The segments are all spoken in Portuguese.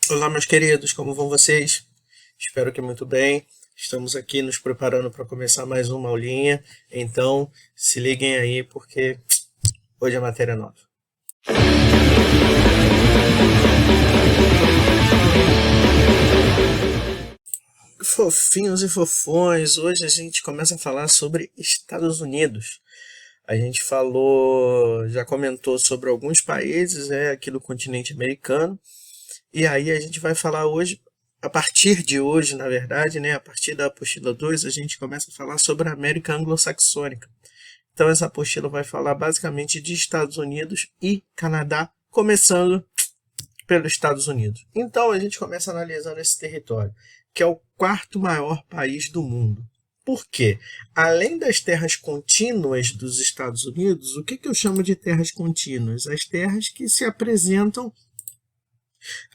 Olá, meus queridos, como vão vocês? Espero que muito bem. Estamos aqui nos preparando para começar mais uma aulinha, então se liguem aí porque hoje é matéria nova. Fofinhos e fofões, hoje a gente começa a falar sobre Estados Unidos. A gente falou, já comentou sobre alguns países aqui do continente americano, e aí a gente vai falar hoje, a partir de hoje, na verdade, a partir da apostila 2, a gente começa a falar sobre a América Anglo-Saxônica. Então essa apostila vai falar basicamente de Estados Unidos e Canadá, começando pelos Estados Unidos. Então a gente começa analisando esse território, que é o quarto maior país do mundo. Por quê? Além das terras contínuas dos Estados Unidos, o que eu chamo de terras contínuas? As terras que se apresentam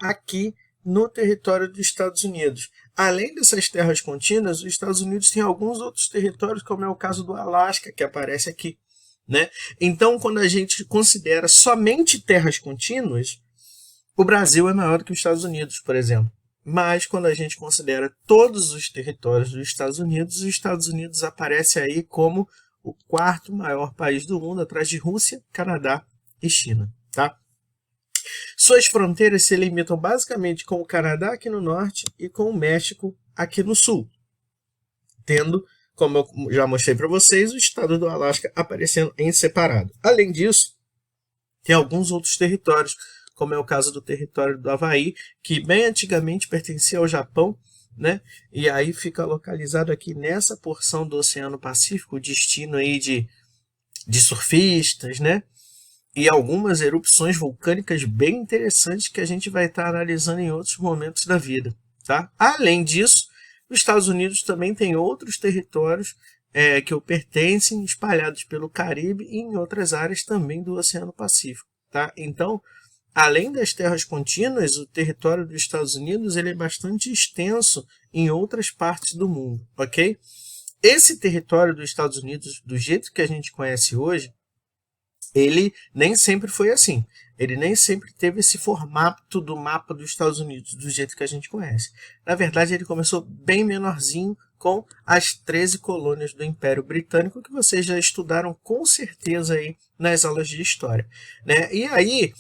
aqui no território dos Estados Unidos. Além dessas terras contínuas, os Estados Unidos têm alguns outros territórios, como é o caso do Alasca, que aparece aqui. Então, quando a gente considera somente terras contínuas, o Brasil é maior do que os Estados Unidos, por exemplo. Mas quando a gente considera todos os territórios dos Estados Unidos, os Estados Unidos aparece aí como o quarto maior país do mundo, atrás de Rússia, Canadá e China. Tá? Suas fronteiras se limitam basicamente com o Canadá aqui no norte e com o México aqui no sul, tendo, como eu já mostrei para vocês, o estado do Alasca aparecendo em separado. Além disso, tem alguns outros territórios, como é o caso do território do Havaí, que bem antigamente pertencia ao Japão, e aí fica localizado aqui nessa porção do Oceano Pacífico, destino aí de surfistas, e algumas erupções vulcânicas bem interessantes que a gente vai estar analisando em outros momentos da vida. Tá? Além disso, os Estados Unidos também tem outros territórios que o pertencem, espalhados pelo Caribe e em outras áreas também do Oceano Pacífico. Tá? Então, além das terras contínuas, o território dos Estados Unidos ele é bastante extenso em outras partes do mundo. Ok? Esse território dos Estados Unidos, do jeito que a gente conhece hoje, ele nem sempre foi assim. Ele nem sempre teve esse formato do mapa dos Estados Unidos, do jeito que a gente conhece. Na verdade, ele começou bem menorzinho, com as 13 colônias do Império Britânico, que vocês já estudaram com certeza aí nas aulas de história. E aí,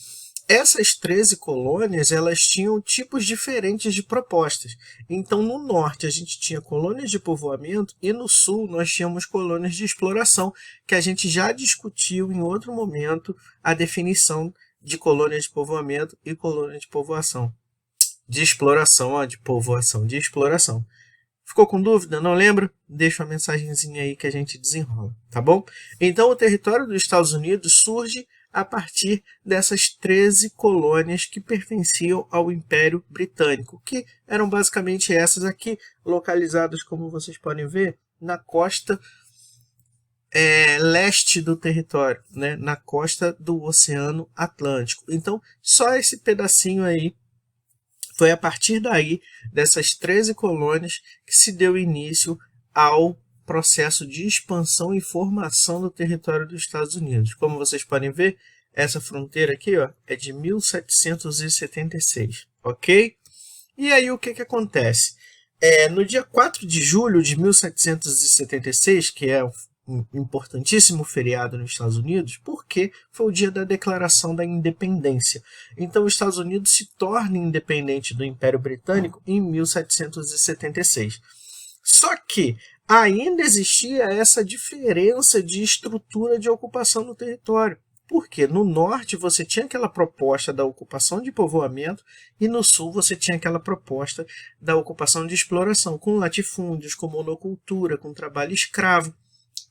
essas 13 colônias, elas tinham tipos diferentes de propostas. Então, no norte, a gente tinha colônias de povoamento e no sul nós tínhamos colônias de exploração, que a gente já discutiu em outro momento a definição de colônia de povoamento e colônia de povoação. De exploração, de povoação, de exploração. Ficou com dúvida? Não lembra? Deixa uma mensagenzinha aí que a gente desenrola, tá bom? Então, o território dos Estados Unidos surge a partir dessas 13 colônias que pertenciam ao Império Britânico, que eram basicamente essas aqui, localizadas, como vocês podem ver, na costa leste do território, na costa do Oceano Atlântico. Então, só esse pedacinho aí, foi a partir daí, dessas 13 colônias, que se deu início ao processo de expansão e formação do território dos Estados Unidos. Como vocês podem ver, essa fronteira aqui é de 1776, ok? E aí o que acontece? No dia 4 de julho de 1776, que é um importantíssimo feriado nos Estados Unidos, porque foi o dia da declaração da independência. Então, os Estados Unidos se torna independente do Império Britânico em 1776. Só que ainda existia essa diferença de estrutura de ocupação do território. Porque no norte você tinha aquela proposta da ocupação de povoamento e no sul você tinha aquela proposta da ocupação de exploração, com latifúndios, com monocultura, com trabalho escravo.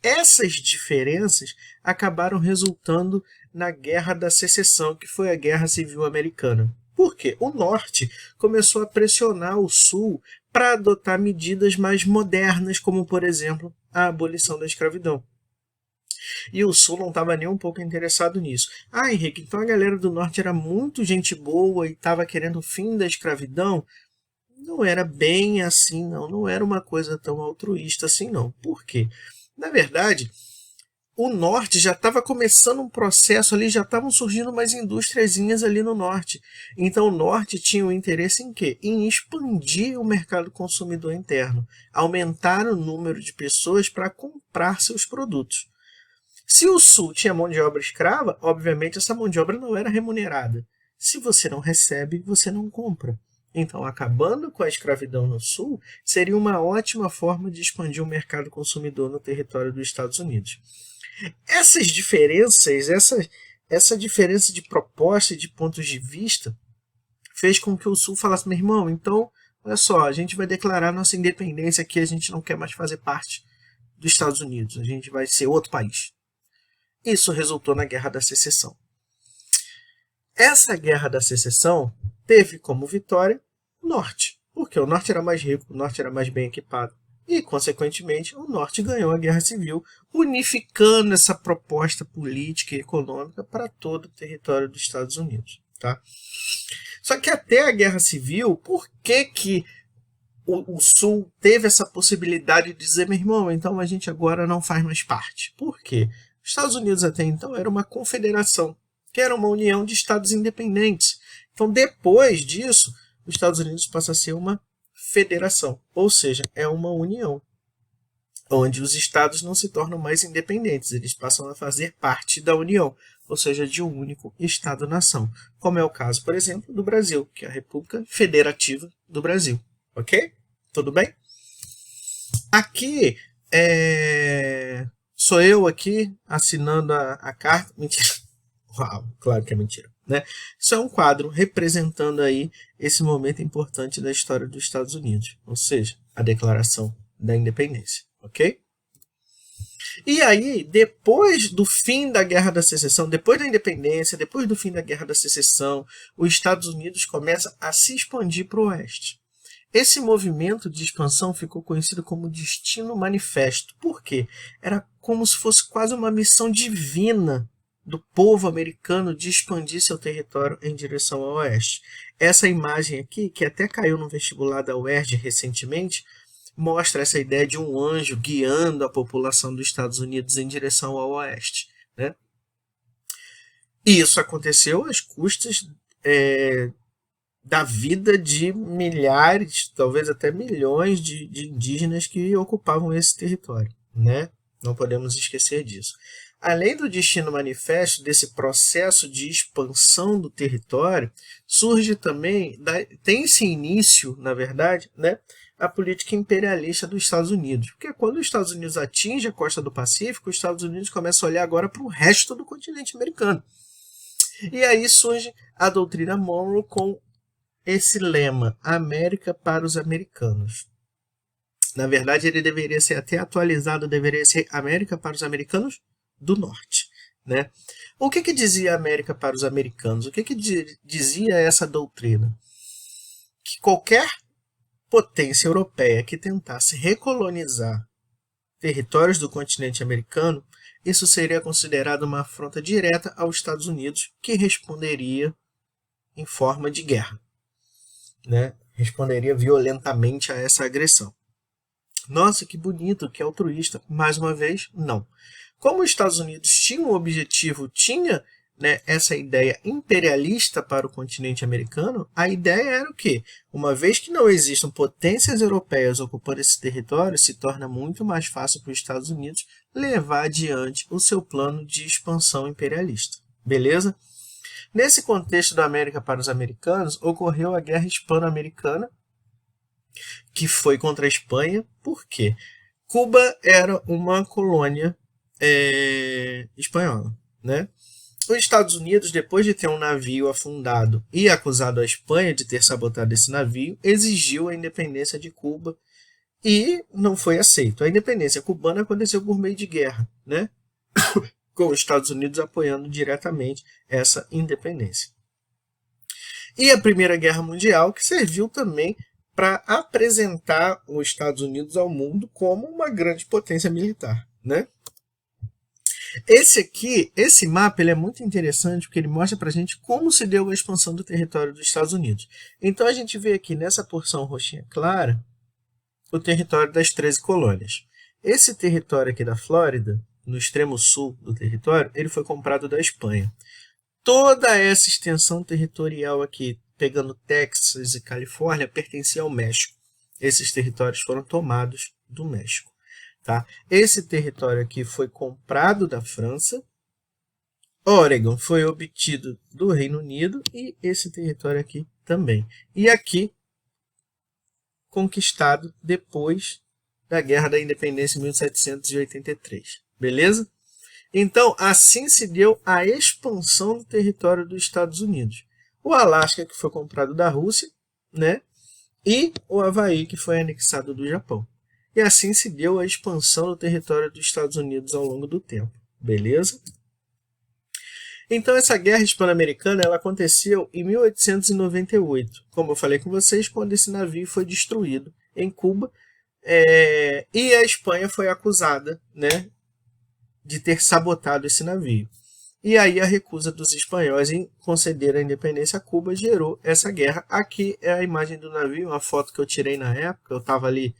Essas diferenças acabaram resultando na Guerra da Secessão, que foi a Guerra Civil Americana. Por quê? O norte começou a pressionar o sul para adotar medidas mais modernas, como, por exemplo, a abolição da escravidão. E o sul não estava nem um pouco interessado nisso. Ah, Henrique, então a galera do norte era muito gente boa e estava querendo o fim da escravidão? Não era bem assim, não. Não era uma coisa tão altruísta assim, não. Por quê? Na verdade, o norte já estava começando um processo ali, já estavam surgindo umas indústriazinhas ali no norte. Então o norte tinha o interesse em quê? Em expandir o mercado consumidor interno, aumentar o número de pessoas para comprar seus produtos. Se o sul tinha mão de obra escrava, obviamente essa mão de obra não era remunerada. Se você não recebe, você não compra. Então, acabando com a escravidão no sul, seria uma ótima forma de expandir o mercado consumidor no território dos Estados Unidos. Essas diferenças, essa diferença de proposta e de pontos de vista fez com que o Sul falasse, meu irmão, então, olha só, a gente vai declarar nossa independência aqui, a gente não quer mais fazer parte dos Estados Unidos, a gente vai ser outro país. Isso resultou na Guerra da Secessão. Essa Guerra da Secessão teve como vitória o Norte, porque o Norte era mais rico, o Norte era mais bem equipado, e, consequentemente, o Norte ganhou a Guerra Civil, unificando essa proposta política e econômica para todo o território dos Estados Unidos. Tá? Só que até a Guerra Civil, por que o Sul teve essa possibilidade de dizer, meu irmão, então a gente agora não faz mais parte? Por quê? Os Estados Unidos até então era uma confederação, que era uma união de estados independentes. Então, depois disso, os Estados Unidos passa a ser uma federação, ou seja, é uma união, onde os estados não se tornam mais independentes, eles passam a fazer parte da União, ou seja, de um único Estado-nação, como é o caso, por exemplo, do Brasil, que é a República Federativa do Brasil. Ok? Tudo bem? Aqui, sou eu aqui assinando a carta. Mentira. Uau, claro que é mentira. Né? Isso é um quadro representando aí esse momento importante da história dos Estados Unidos, ou seja, a Declaração da Independência, ok? E aí, depois do fim da Guerra da Secessão, depois da independência, depois do fim da Guerra da Secessão, os Estados Unidos começam a se expandir para o oeste. Esse movimento de expansão ficou conhecido como Destino Manifesto. Por quê? Era como se fosse quase uma missão divina do povo americano de expandir seu território em direção ao oeste. Essa imagem aqui, que até caiu no vestibular da UERJ recentemente, mostra essa ideia de um anjo guiando a população dos Estados Unidos em direção ao oeste. Né? E isso aconteceu às custas da vida de milhares, talvez até milhões de indígenas que ocupavam esse território. Né? Não podemos esquecer disso. Além do Destino Manifesto, desse processo de expansão do território, surge também, tem-se início, na verdade, né, a política imperialista dos Estados Unidos. Porque quando os Estados Unidos atingem a costa do Pacífico, os Estados Unidos começam a olhar agora para o resto do continente americano. E aí surge a doutrina Monroe com esse lema, América para os americanos. Na verdade, ele deveria ser até atualizado, deveria ser América para os americanos do Norte. Né? O que dizia a América para os americanos? O que dizia essa doutrina? Que qualquer potência europeia que tentasse recolonizar territórios do continente americano, isso seria considerado uma afronta direta aos Estados Unidos, que responderia em forma de guerra. Né? Responderia violentamente a essa agressão. Nossa, que bonito, que altruísta. Mais uma vez, não. Como os Estados Unidos tinham um objetivo, tinha, né, essa ideia imperialista para o continente americano, a ideia era o quê? Uma vez que não existam potências europeias ocupando esse território, se torna muito mais fácil para os Estados Unidos levar adiante o seu plano de expansão imperialista. Beleza? Nesse contexto da América para os americanos, ocorreu a Guerra Hispano-Americana, que foi contra a Espanha. Por quê? Cuba era uma colônia espanhola. Né? Os Estados Unidos, depois de ter um navio afundado e acusado a Espanha de ter sabotado esse navio, exigiu a independência de Cuba e não foi aceito. A independência cubana aconteceu por meio de guerra, né? Com os Estados Unidos apoiando diretamente essa independência. E a Primeira Guerra Mundial, que serviu também para apresentar os Estados Unidos ao mundo como uma grande potência militar. Né? Esse mapa ele é muito interessante porque ele mostra para a gente como se deu a expansão do território dos Estados Unidos. Então a gente vê aqui nessa porção roxinha clara o território das 13 colônias. Esse território aqui da Flórida, no extremo sul do território, ele foi comprado da Espanha. Toda essa extensão territorial aqui, pegando Texas e Califórnia, pertencia ao México. Esses territórios foram tomados do México. Tá? Esse território aqui foi comprado da França, Oregon foi obtido do Reino Unido e esse território aqui também. E aqui, conquistado depois da Guerra da Independência em 1783. Beleza? Então, assim se deu a expansão do território dos Estados Unidos. O Alasca, que foi comprado da Rússia, né? E o Havaí, que foi anexado do Japão. E assim se deu a expansão do território dos Estados Unidos ao longo do tempo. Beleza? Então, essa guerra hispano-americana ela aconteceu em 1898, como eu falei com vocês, quando esse navio foi destruído em Cuba, e a Espanha foi acusada, né, de ter sabotado esse navio. E aí a recusa dos espanhóis em conceder a independência a Cuba gerou essa guerra. Aqui é a imagem do navio, uma foto que eu tirei na época, eu estava ali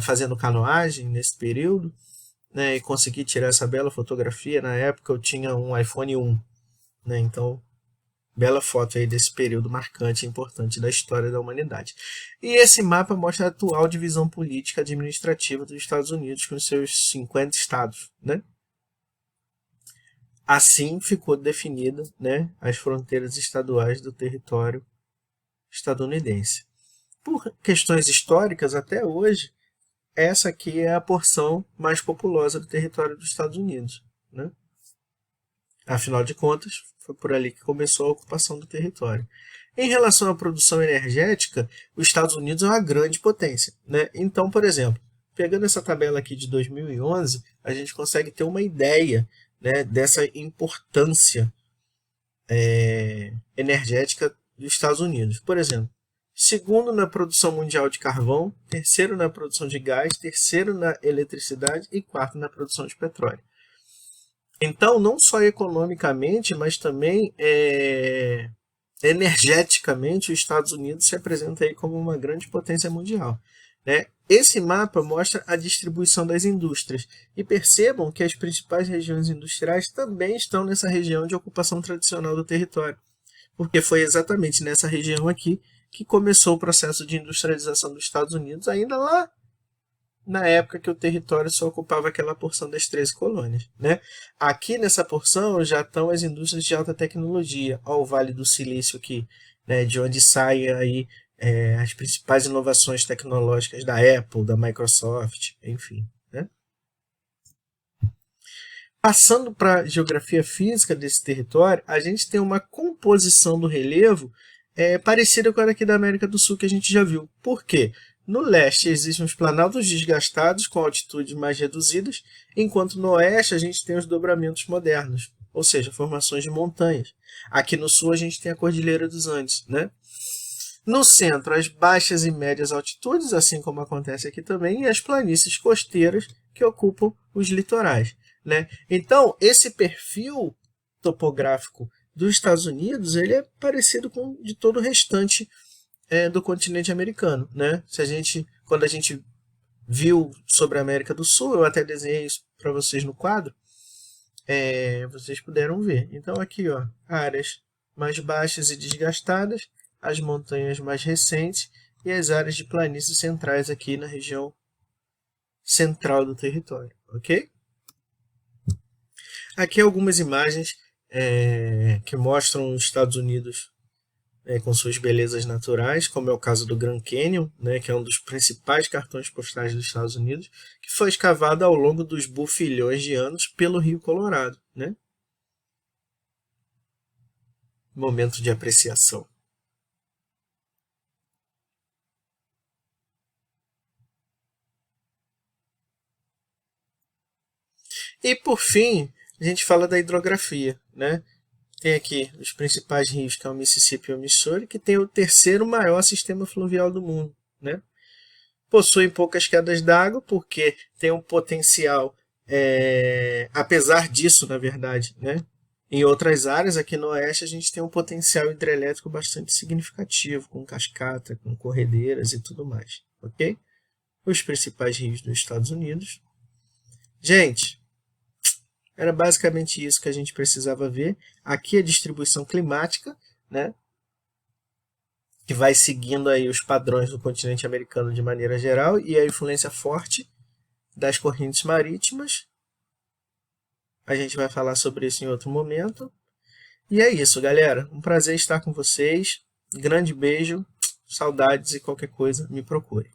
fazendo canoagem nesse período, né, e consegui tirar essa bela fotografia. Na época eu tinha um iPhone 1, né, então bela foto aí desse período marcante e importante da história da humanidade. E esse mapa mostra a atual divisão política administrativa dos Estados Unidos com seus 50 estados, né? Assim ficou definida, né, as fronteiras estaduais do território estadunidense. Por questões históricas, até hoje, essa aqui é a porção mais populosa do território dos Estados Unidos, né? Afinal de contas, foi por ali que começou a ocupação do território. Em relação à produção energética, os Estados Unidos é uma grande potência, né? Então, por exemplo, pegando essa tabela aqui de 2011, a gente consegue ter uma ideia, né, dessa importância energética dos Estados Unidos. Por exemplo, segundo na produção mundial de carvão, terceiro na produção de gás, terceiro na eletricidade e quarto na produção de petróleo. Então, não só economicamente, mas também energeticamente, os Estados Unidos se apresenta aí como uma grande potência mundial, né? Esse mapa mostra a distribuição das indústrias. E percebam que as principais regiões industriais também estão nessa região de ocupação tradicional do território, porque foi exatamente nessa região aqui que começou o processo de industrialização dos Estados Unidos, ainda lá na época que o território só ocupava aquela porção das 13 colônias, né? Aqui nessa porção já estão as indústrias de alta tecnologia, ó, o Vale do Silício aqui, né, de onde saem aí as principais inovações tecnológicas da Apple, da Microsoft, enfim, né? Passando para a geografia física desse território, a gente tem uma composição do relevo parecida com a daqui da América do Sul que a gente já viu. Por quê? No leste existem os planaltos desgastados com altitudes mais reduzidas, enquanto no oeste a gente tem os dobramentos modernos, ou seja, formações de montanhas. Aqui no sul a gente tem a Cordilheira dos Andes, né? No centro, as baixas e médias altitudes, assim como acontece aqui também, e as planícies costeiras que ocupam os litorais, né? Então, esse perfil topográfico dos Estados Unidos ele é parecido com o de todo o restante do continente americano, né? Quando a gente viu sobre a América do Sul, eu até desenhei isso para vocês no quadro, vocês puderam ver. Então aqui, ó, áreas mais baixas e desgastadas, as montanhas mais recentes e as áreas de planícies centrais aqui na região central do território, ok? Aqui algumas imagens que mostram os Estados Unidos com suas belezas naturais, como é o caso do Grand Canyon, né, que é um dos principais cartões postais dos Estados Unidos, que foi escavado ao longo dos bufilhões de anos pelo Rio Colorado, né? Momento de apreciação. E por fim, a gente fala da hidrografia, né? Tem aqui os principais rios, que é o Mississippi e o Missouri, que tem o terceiro maior sistema fluvial do mundo, né? Possuem poucas quedas d'água, porque tem um potencial, apesar disso, na verdade, né? Em outras áreas, aqui no oeste, a gente tem um potencial hidrelétrico bastante significativo, com cascata, com corredeiras e tudo mais, ok? Os principais rios dos Estados Unidos. Gente, Era basicamente isso que a gente precisava ver. Aqui a distribuição climática, né, que vai seguindo aí os padrões do continente americano de maneira geral, e a influência forte das correntes marítimas. A gente vai falar sobre isso em outro momento. E é isso, galera. Um prazer estar com vocês. Grande beijo, saudades e qualquer coisa, me procure.